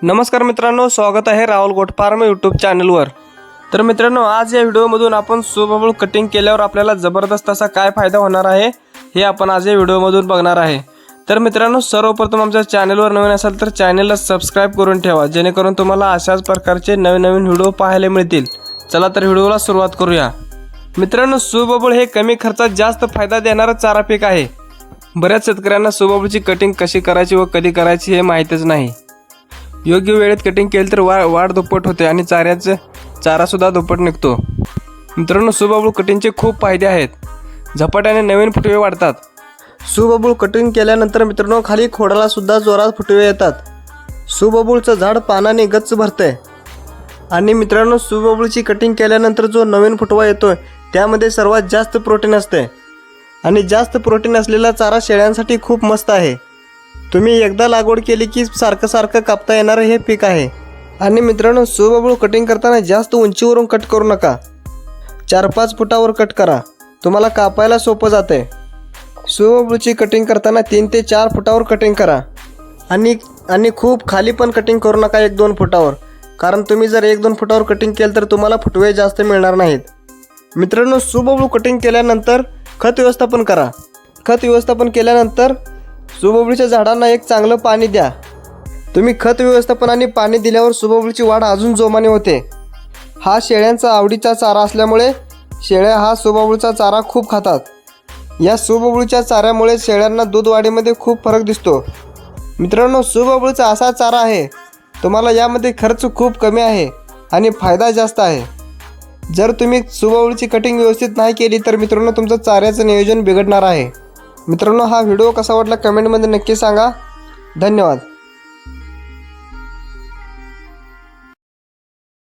नमस्कार मित्रांनो, स्वागत आहे राहुल गोट फार्म यूट्यूब चॅनलवर। तर मित्रांनो, आज या व्हिडिओमधून आपण सुबबूळ कटिंग केल्यावर आपल्याला जबरदस्त असा काय फायदा होणार आहे हे आपण आज या व्हिडिओमधून बघणार आहे। तर मित्रांनो, सर्वप्रथम आमच्या चॅनलवर नवीन असाल तर चॅनलला सबस्क्राइब करून ठेवा, जेणेकरून तुम्हाला अशाच प्रकारचे नवीन व्हिडिओ पाहायला मिळतील। चला तर व्हिडिओला सुरुवात करूया। मित्रांनो, सुबबूळ हे कमी खर्चात जास्त फायदा देणारा चारा पीक आहे। बऱ्याच शेतकऱ्यांना सुबबूळची कटिंग कशी करायची व कधी करायची हे माहीतच नाही। योग्य वेळेत कटिंग केली तर वाढ दुप्पट होते आणि चारा सुद्धा दुप्पट निघतो। मित्रांनो, सुबबूळ कटिंगचे खूप फायदे आहेत। झपाट्याने नवीन फुटवे वाढतात। सुबबूळ कटिंग केल्यानंतर मित्रांनो, खाली खोडाला सुद्धा जोरात फुटवे येतात। सुबबूळचं झाड पानाने गच्च भरते आणि मित्रांनो, सुबबूळची कटिंग केल्यानंतर जो नवीन फुटवा येतोय त्यामध्ये सर्वात जास्त प्रोटीन असते आणि जास्त प्रोटीन असलेला चारा शेळ्यांसाठी खूप मस्त आहे। तुम्ही एकदा लागवड केली की सारखं कापता येणारे हे पीक आहे। आणि मित्रांनो, सुबबूळ कटिंग करताना जास्त उंचीवरून कट करू नका, 4-5 फुटावर कट करा, तुम्हाला कापायला सोपं जाते। सुबबूळची कटिंग करताना 3 ते 4 फुटावर कटिंग करा आणि खूप खाली पण कटिंग करू नका 1-2 फुटावर, कारण तुम्ही जर 1-2 फुटावर कटिंग केलं तर तुम्हाला फुटवे जास्त मिळणार नाहीत। मित्रांनो, सुबबूळ कटिंग केल्यानंतर खत व्यवस्थापन करा। खत व्यवस्थापन केल्यानंतर सुबबूळच्या झाडांना एक चांगलं पाणी द्या। तुम्ही खत व्यवस्थापन आणि पाणी दिल्यावर सुबबूळची वाढ अजून जोमाने होते। हा शेळ्यांचा आवडीचा चारा असल्यामुळे शेळ्या हा सुबबूळचा चारा खूप खातात। या सुबबूळच्या चाऱ्यामुळे शेळ्यांना दूध वाढीमध्ये खूप फरक दिसतो। मित्रांनो, सुबबूळचा असा चारा आहे, तुम्हाला यामध्ये खर्च खूप कमी आहे आणि फायदा जास्त आहे। जर तुम्ही सुबबूळची कटिंग व्यवस्थित नाही केली तर मित्रांनो, तुमचं चाऱ्याचं नियोजन बिघडणार आहे। मित्रांनो, हा व्हिडिओ कसा वाटला कमेंटमध्ये नक्की सांगा। धन्यवाद।